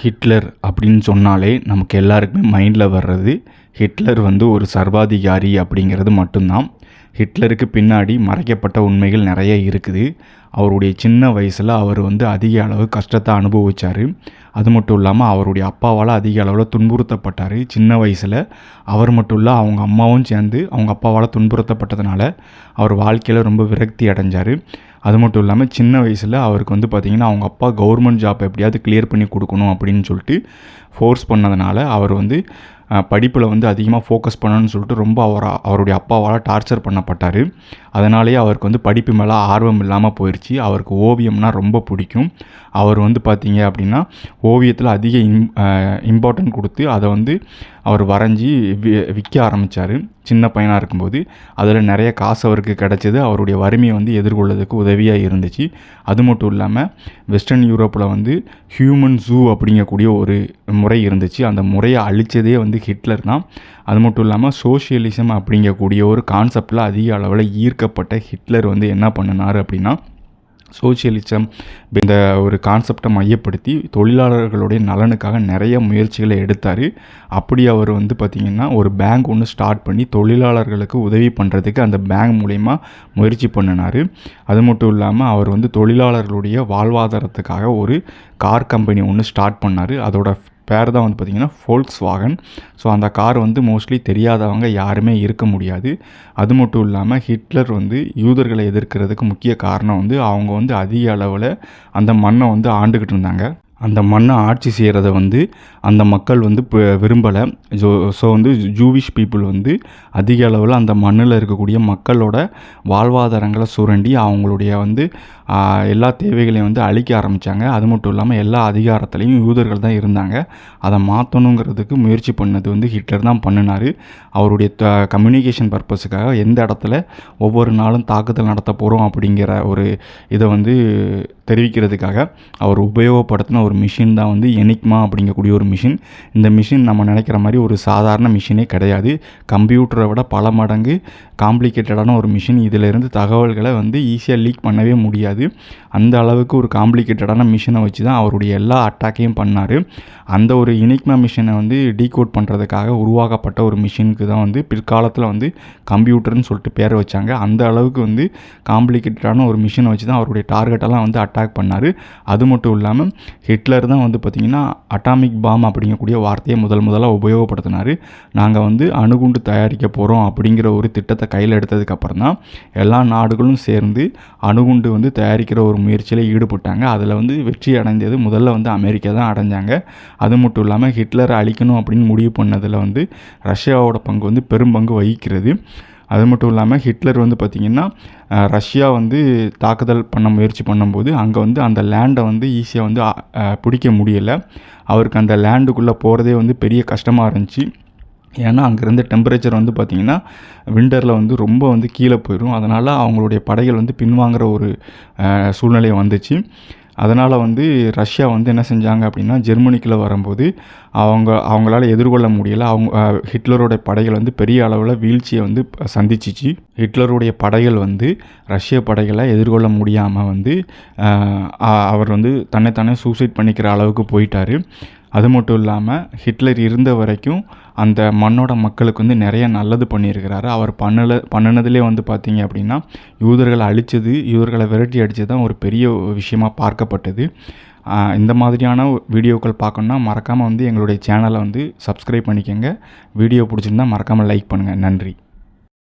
Hitler அப்படின்னு சொன்னாலே நமக்கு எல்லாருக்குமே மைண்டில் வர்றது ஹிட்லர் வந்து ஒரு சர்வாதிகாரி அப்படிங்கிறது மட்டும்தான். ஹிட்லருக்கு பின்னாடி மறைக்கப்பட்ட உண்மைகள் நிறைய இருக்குது. அவருடைய சின்ன வயசில் அவர் வந்து அதிக அளவு கஷ்டத்தை அனுபவித்தார். அது மட்டும் இல்லாமல் அவருடைய அப்பாவால் அதிக அளவில் துன்புறுத்தப்பட்டார். சின்ன வயசில் அவர் மட்டும் இல்லை, அவங்க அம்மாவும் சேர்ந்து அவங்க அப்பாவால் துன்புறுத்தப்பட்டதுனால அவர் வாழ்க்கையில் ரொம்ப விரக்தி அடைஞ்சார். அது மட்டும் இல்லாமல் சின்ன வயசில் அவருக்கு வந்து பார்த்திங்கன்னா அவங்க அப்பா கவர்மெண்ட் ஜாப் எப்படியாவது கிளியர் பண்ணி கொடுக்கணும் அப்படின்னு சொல்லிட்டு ஃபோர்ஸ் பண்ணதுனால அவர் வந்து படிப்பில் வந்து அதிகமாக ஃபோக்கஸ் பண்ணணும்னு சொல்லிட்டு ரொம்ப அவருடைய அப்பாவால் டார்ச்சர் பண்ணப்பட்டார். அதனாலேயே அவருக்கு வந்து படிப்பு மேலே ஆர்வம் இல்லாமல் போயிடுச்சு. அவருக்கு ஓவியம்னா ரொம்ப பிடிக்கும். அவர் வந்து பார்த்திங்க அப்படின்னா ஓவியத்தில் அதிக இம்பார்ட்டன்ட் கொடுத்து அதை வந்து அவர் வரைஞ்சி விற்க ஆரம்பித்தார் சின்ன பையனாக இருக்கும்போது. அதில் நிறைய காசு அவருக்கு கிடச்சிது. அவருடைய வறுமையை வந்து எதிர்கொள்வதற்கு உதவியாக இருந்துச்சு. அது மட்டும் இல்லாமல் வெஸ்டர்ன் யூரோப்பில் வந்து ஹியூமன் ஜூ அப்படிங்கக்கூடிய ஒரு முறை இருந்துச்சு. அந்த முறையை அழித்ததே வந்து ஹிட்லர் தான். அது மட்டும் இல்லாமல் சோஷியலிசம் அப்படிங்கக்கூடிய ஒரு கான்செப்டில் அதிக அளவில் ஈர்க்கப்பட்ட ஹிட்லர் வந்து என்ன பண்ணினார் அப்படின்னா, சோஷியலிசம் இந்த ஒரு கான்செப்டை மையப்படுத்தி தொழிலாளர்களுடைய நலனுக்காக நிறைய முயற்சிகளை எடுத்தார். அப்படி அவர் வந்து பார்த்திங்கன்னா ஒரு பேங்க் ஒன்று ஸ்டார்ட் பண்ணி தொழிலாளர்களுக்கு உதவி பண்ணுறதுக்கு அந்த பேங்க் மூலயமா முயற்சி பண்ணினார். அது மட்டும் இல்லாமல் அவர் வந்து தொழிலாளர்களுடைய வாழ்வாதாரத்துக்காக ஒரு கார் கம்பெனி ஒன்று ஸ்டார்ட் பண்ணார். அதோட பேர் தான் வந்து பார்த்திங்கன்னா ஃபோல்க்ஸ்வாகன். ஸோ அந்த கார் வந்து மோஸ்ட்லி தெரியாதவங்க யாருமே இருக்க முடியாது. அது மட்டும் இல்லாமல் ஹிட்லர் வந்து யூதர்களை எதிர்க்கிறதுக்கு முக்கிய காரணம் வந்து அவங்க வந்து அதிக அளவில் அந்த மண்ணை வந்து ஆண்டுக்கிட்டு இருந்தாங்க. அந்த மண்ணை ஆட்சி செய்கிறத வந்து அந்த மக்கள் வந்து விரும்பலை. ஸோ வந்து ஜூவிஷ் பீப்புள் வந்து அதிக அளவில் அந்த மண்ணில் இருக்கக்கூடிய மக்களோட வாழ்வாதாரங்களை சுரண்டி அவங்களுடைய வந்து எல்லா தேவைகளையும் வந்து அழிக்க ஆரம்பித்தாங்க. அது மட்டும் இல்லாமல் எல்லா அதிகாரத்துலேயும் யூதர்கள் தான் இருந்தாங்க. அதை மாற்றணுங்கிறதுக்கு முயற்சி பண்ணது வந்து ஹிட்லர் தான் பண்ணினார். அவருடைய கம்யூனிகேஷன் பர்பஸுக்காக எந்த இடத்துல ஒவ்வொரு நாளும் தாக்குதல் நடத்த போகிறோம் அப்படிங்கிற ஒரு இதை வந்து தெரிவிக்கிறதுக்காக அவர் உபயோகப்படுத்தின ஒரு மிஷின் தான் வந்து எனிக்மா அப்படிங்கக்கூடிய ஒரு மிஷின். இந்த மிஷின் நம்ம நினைக்கிற மாதிரி ஒரு சாதாரண மிஷினே கிடையாது. கம்ப்யூட்டரை விட பல மடங்கு காம்ப்ளிகேட்டடான ஒரு மிஷின். இதிலிருந்து தகவல்களை வந்து ஈஸியாக லீக் பண்ணவே முடியாது. அந்த அளவுக்கு ஒரு காம்ப்ளிகேட்டடான மிஷினை வச்சு தான் அவருடைய எல்லா அட்டாக்கையும் பண்ணார். அந்த ஒரு எனிக்மா மிஷினை வந்து டீகோட் பண்ணுறதுக்காக உருவாக்கப்பட்ட ஒரு மிஷினுக்கு தான் வந்து பிற்காலத்தில் வந்து கம்ப்யூட்டர்னு சொல்லிட்டு பேர் வச்சாங்க. அந்த அளவுக்கு வந்து காம்ப்ளிகேட்டடான ஒரு மிஷினை வச்சு தான் அவருடைய டார்கெட்டெல்லாம் வந்து அட்டாக் பண்ணார். அது மட்டும் இல்லாமல் ஹிட்லர் தான் வந்து பார்த்திங்கன்னா அட்டாமிக் பாம் அப்படிங்கக்கூடிய வார்த்தையை முதலாக உபயோகப்படுத்தினார். நாங்கள் வந்து அணுகுண்டு தயாரிக்க போகிறோம் அப்படிங்கிற ஒரு திட்டத்தை கையில் எடுத்ததுக்கப்புறம் தான் எல்லா நாடுகளும் சேர்ந்து அணுகுண்டு வந்து தயாரிக்கிற ஒரு முயற்சியில் ஈடுபட்டாங்க. அதில் வந்து வெற்றி அடைந்தது முதல்ல வந்து அமெரிக்கா தான் அடைஞ்சாங்க. அது மட்டும் இல்லாமல் ஹிட்லரை அழிக்கணும் அப்படின்னு முடிவு பண்ணதில் வந்து ரஷ்யாவோட பங்கு வந்து பெரும் பங்கு வகிக்கிறது. அது மட்டும் இல்லாமல் ஹிட்லர் வந்து பார்த்திங்கன்னா ரஷ்யா வந்து தாக்குதல் பண்ண முயற்சி பண்ணும்போது அங்கே வந்து அந்த லேண்டை வந்து ஈஸியாக வந்து பிடிக்க முடியலை. அவருக்கு அந்த லேண்டுக்குள்ளே போகிறதே வந்து பெரிய கஷ்டமாக இருந்துச்சு. ஏன்னா அங்கேருந்து டெம்பரேச்சர் வந்து பார்த்திங்கன்னா விண்டரில் வந்து ரொம்ப வந்து கீழே போயிடும். அதனால் அவங்களுடைய படைகள் வந்து பின்வாங்குகிற ஒரு சூழ்நிலை வந்துச்சு. அதனால் வந்து ரஷ்யா வந்து என்ன செஞ்சாங்க அப்படின்னா ஜெர்மனிக்குள்ளே வரும்போது அவங்களால எதிர்கொள்ள முடியலை. ஹிட்லருடைய படைகள் வந்து பெரிய அளவில் வீழ்ச்சியை வந்து சந்திச்சிச்சு. ஹிட்லருடைய படைகள் வந்து ரஷ்ய படைகளை எதிர்கொள்ள முடியாமல் வந்து அவர் வந்து தன்னைத்தானே சூசைட் பண்ணிக்கிற அளவுக்கு போயிட்டார். அது மட்டும் இல்லாமல் ஹிட்லர் இருந்த வரைக்கும் அந்த மண்ணோட மக்களுக்கு வந்து நிறைய நல்லது பண்ணியிருக்கிறாரு. அவர் பண்ணினதுலேயே வந்து பார்த்திங்க அப்படின்னா யூதர்களை அழித்தது, யூதர்களை விரட்டி அடித்தது தான் ஒரு பெரிய விஷயமாக பார்க்கப்பட்டது. இந்த மாதிரியான வீடியோக்கள் பார்க்கணுன்னா மறக்காமல் வந்து எங்களுடைய சேனலை வந்து சப்ஸ்கிரைப் பண்ணிக்கோங்க. வீடியோ பிடிச்சிருந்தால் மறக்காமல் லைக் பண்ணுங்கள். நன்றி.